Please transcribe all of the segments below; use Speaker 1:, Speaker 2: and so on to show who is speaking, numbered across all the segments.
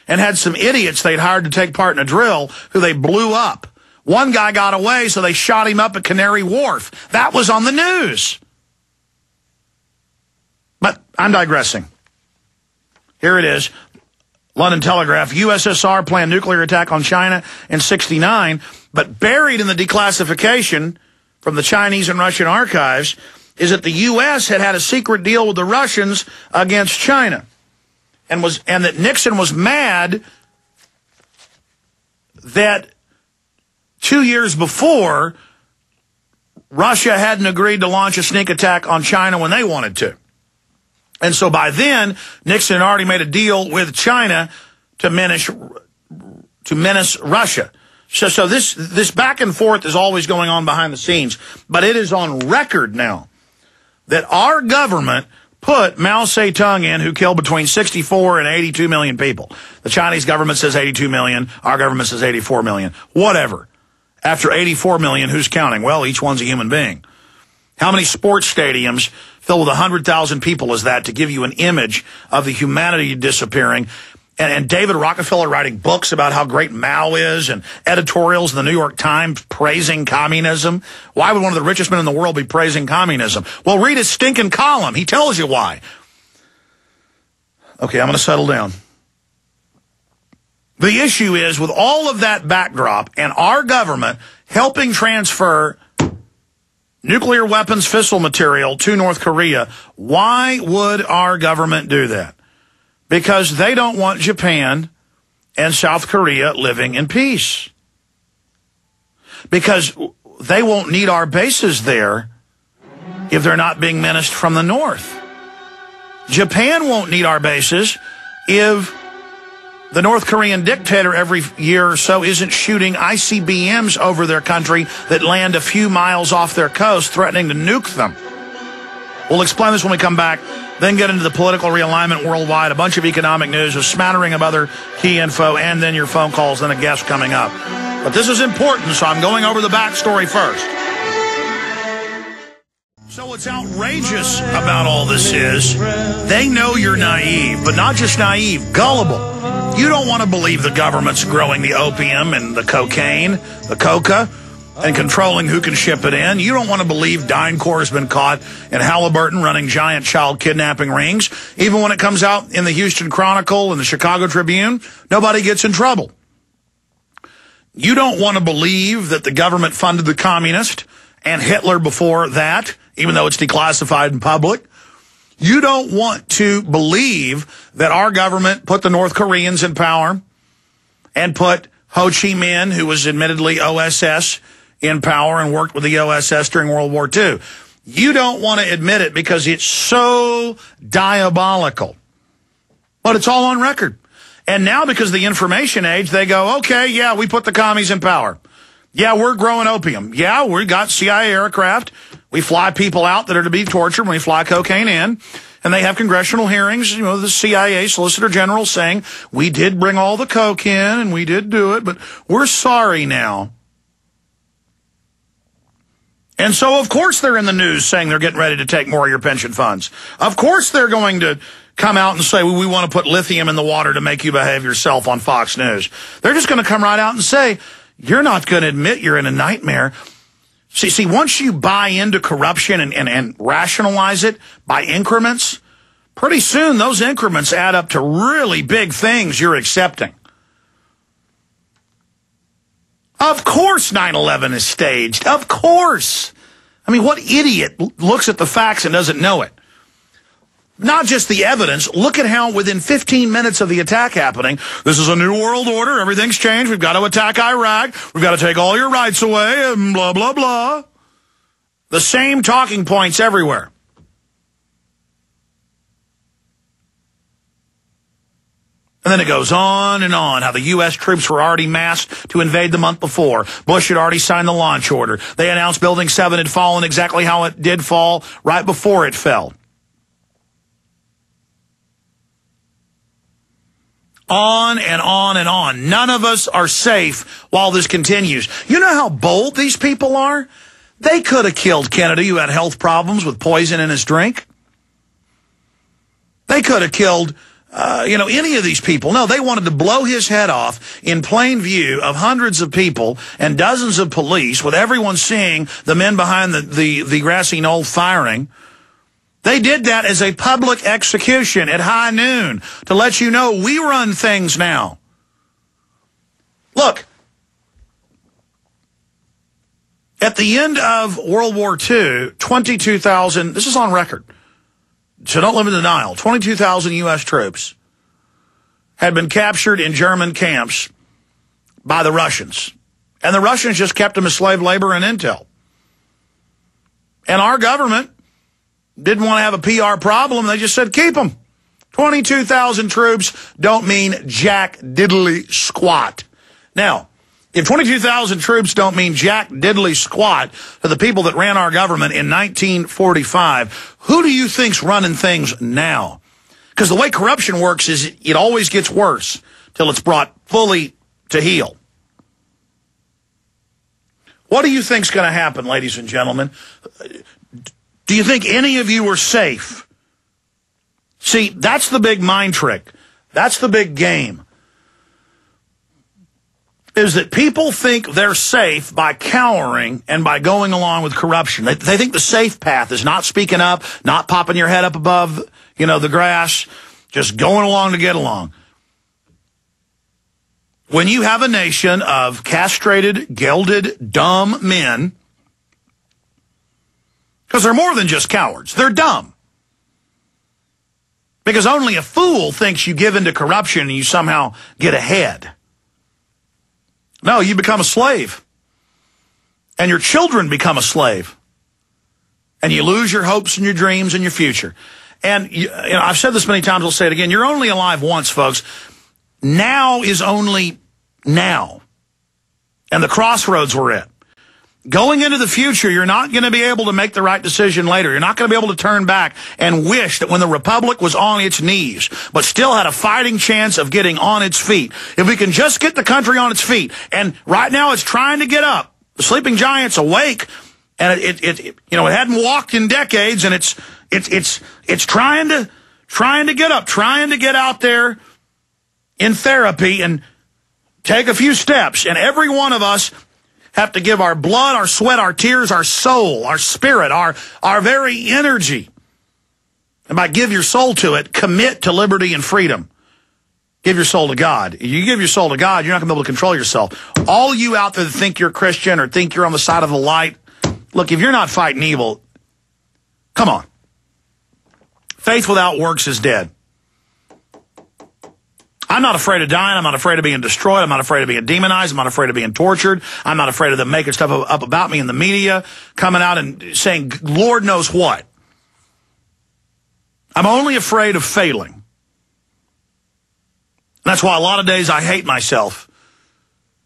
Speaker 1: and had some idiots they'd hired to take part in a drill who they blew up. One guy got away, so they shot him up at Canary Wharf. That was on the news. But I'm digressing. Here it is. London Telegraph, USSR planned nuclear attack on China in '69, but buried in the declassification from the Chinese and Russian archives is that the U.S. had a secret deal with the Russians against China, and that Nixon was mad that 2 years before, Russia hadn't agreed to launch a sneak attack on China when they wanted to. And so by then, Nixon had already made a deal with China to menace Russia. So this back and forth is always going on behind the scenes. But it is on record now that our government put Mao Zedong in, who killed between 64 and 82 million people. The Chinese government says 82 million. Our government says 84 million. Whatever. After 84 million, who's counting? Well, each one's a human being. How many sports stadiums filled with 100,000 people is that, to give you an image of the humanity disappearing? And David Rockefeller writing books about how great Mao is, and editorials in the New York Times praising communism. Why would one of the richest men in the world be praising communism? Well, read his stinking column. He tells you why. Okay, I'm going to settle down. The issue is, with all of that backdrop and our government helping transfer nuclear weapons fissile material to North Korea, why would our government do that? Because they don't want Japan and South Korea living in peace. Because they won't need our bases there if they're not being menaced from the north. Japan won't need our bases if the North Korean dictator every year or so isn't shooting ICBMs over their country that land a few miles off their coast, threatening to nuke them. We'll explain this when we come back, then get into the political realignment worldwide, a bunch of economic news, a smattering of other key info, and then your phone calls and a guest coming up. But this is important, so I'm going over the backstory first. So what's outrageous about all this is they know you're naive, but not just naive, gullible. You don't want to believe the government's growing the opium and the cocaine, the coca, and controlling who can ship it in. You don't want to believe DynCorp has been caught in Halliburton running giant child kidnapping rings. Even when it comes out in the Houston Chronicle and the Chicago Tribune, nobody gets in trouble. You don't want to believe that the government funded the communist and Hitler before that, even though it's declassified in public. You don't want to believe that our government put the North Koreans in power and put Ho Chi Minh, who was admittedly OSS, in power and worked with the OSS during World War II. You don't want to admit it because it's so diabolical. But it's all on record. And now, because of the information age, they go, okay, yeah, we put the commies in power. Yeah, we're growing opium. Yeah, we got CIA aircraft. We fly people out that are to be tortured when we fly cocaine in. And they have congressional hearings, you know, the CIA Solicitor General saying, we did bring all the coke in and we did do it, but we're sorry now. And so, of course, they're in the news saying they're getting ready to take more of your pension funds. Of course, they're going to come out and say, well, we want to put lithium in the water to make you behave yourself on Fox News. They're just going to come right out and say, you're not going to admit you're in a nightmare. See, once you buy into corruption and rationalize it by increments, pretty soon those increments add up to really big things you're accepting. Of course 9/11 is staged. Of course. I mean, what idiot looks at the facts and doesn't know it? Not just the evidence. Look at how within 15 minutes of the attack happening, this is a new world order, everything's changed, we've got to attack Iraq, we've got to take all your rights away, and blah, blah, blah. The same talking points everywhere. And then it goes on and on, how the U.S. troops were already massed to invade the month before. Bush had already signed the launch order. They announced Building 7 had fallen exactly how it did fall right before it fell. On and on and on. None of us are safe while this continues. You know how bold these people are? They could have killed Kennedy, who had health problems with poison in his drink. They could have killed any of these people. No, they wanted to blow his head off in plain view of hundreds of people and dozens of police, with everyone seeing the men behind the grassy knoll firing. They did that as a public execution at high noon to let you know we run things now. Look, at the end of World War II, 22,000, this is on record, so don't live in denial, 22,000 U.S. troops had been captured in German camps by the Russians. And the Russians just kept them as slave labor and intel. And our government didn't want to have a PR problem. They just said, keep them. 22,000 troops don't mean jack diddly squat. Now, if 22,000 troops don't mean jack diddly squat to the people that ran our government in 1945, who do you think's running things now? Because the way corruption works is it always gets worse till it's brought fully to heel. What do you think's going to happen, ladies and gentlemen? Do you think any of you are safe? See, that's the big mind trick. That's the big game. Is that people think they're safe by cowering and by going along with corruption. They think the safe path is not speaking up, not popping your head up above, the grass, just going along to get along. When you have a nation of castrated, gelded, dumb men, because they're more than just cowards, they're dumb. Because only a fool thinks you give into corruption and you somehow get ahead. No, you become a slave. And your children become a slave. And you lose your hopes and your dreams and your future. And I've said this many times, I'll say it again. You're only alive once, folks. Now is only now. And the crossroads we're at. Going into the future, you're not going to be able to make the right decision later. You're not going to be able to turn back and wish that when the Republic was on its knees, but still had a fighting chance of getting on its feet. If we can just get the country on its feet, and right now it's trying to get up. The sleeping giant's awake, and it hadn't walked in decades, and it's trying to get up, trying to get out there in therapy and take a few steps. And every one of us have to give our blood, our sweat, our tears, our soul, our spirit, our very energy. And by give your soul to it, commit to liberty and freedom. Give your soul to God. You give your soul to God, you're not going to be able to control yourself. All you out there that think you're Christian or think you're on the side of the light, look, if you're not fighting evil, come on. Faith without works is dead. I'm not afraid of dying. I'm not afraid of being destroyed. I'm not afraid of being demonized. I'm not afraid of being tortured. I'm not afraid of them making stuff up about me in the media, coming out and saying, Lord knows what. I'm only afraid of failing. And that's why a lot of days I hate myself.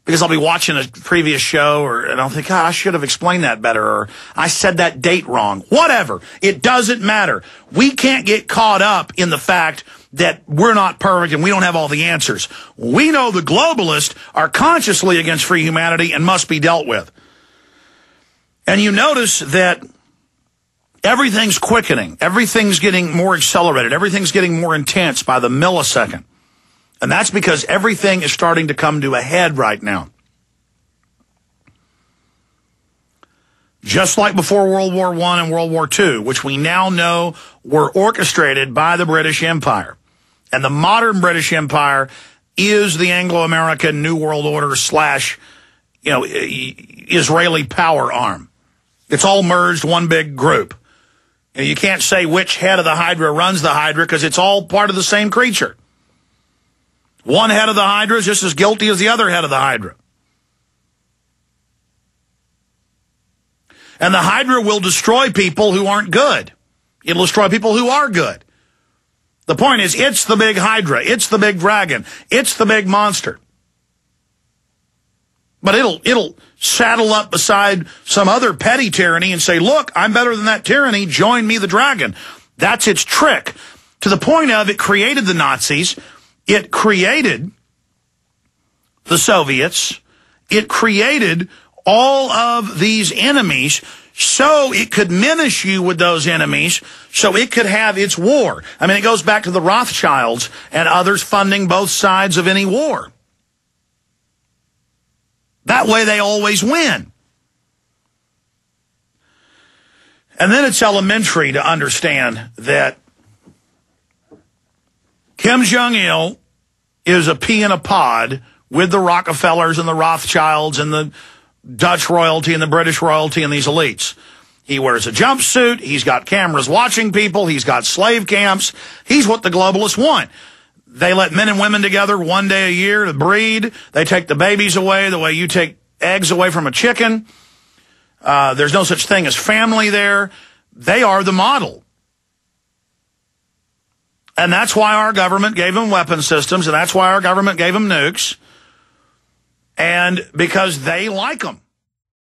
Speaker 1: Because I'll be watching a previous show and I'll think, God, I should have explained that better, or I said that date wrong. Whatever. It doesn't matter. We can't get caught up in the fact that we're not perfect and we don't have all the answers. We know the globalists are consciously against free humanity and must be dealt with. And you notice that everything's quickening. Everything's getting more accelerated. Everything's getting more intense by the millisecond. And that's because everything is starting to come to a head right now. Just like before World War I and World War II, which we now know were orchestrated by the British Empire. And the modern British Empire is the Anglo-American New World Order / Israeli power arm. It's all merged, one big group. And you can't say which head of the Hydra runs the Hydra because it's all part of the same creature. One head of the Hydra is just as guilty as the other head of the Hydra. And the Hydra will destroy people who aren't good. It'll destroy people who are good. The point is, it's the big Hydra. It's the big dragon. It's the big monster. But it'll saddle up beside some other petty tyranny and say, look, I'm better than that tyranny. Join me, the dragon. That's its trick. To the point of it created the Nazis. It created the Soviets. It created all of these enemies so it could menace you with those enemies, so it could have its war. I mean, it goes back to the Rothschilds and others funding both sides of any war. That way they always win. And then it's elementary to understand that Kim Jong-il is a pea in a pod with the Rockefellers and the Rothschilds and the Dutch royalty and the British royalty and these elites. He wears a jumpsuit. He's got cameras watching people. He's got slave camps. He's what the globalists want. They let men and women together one day a year to breed. They take the babies away the way you take eggs away from a chicken. There's no such thing as family there. They are the model. And that's why our government gave them weapon systems, and that's why our government gave them nukes. And because they like them.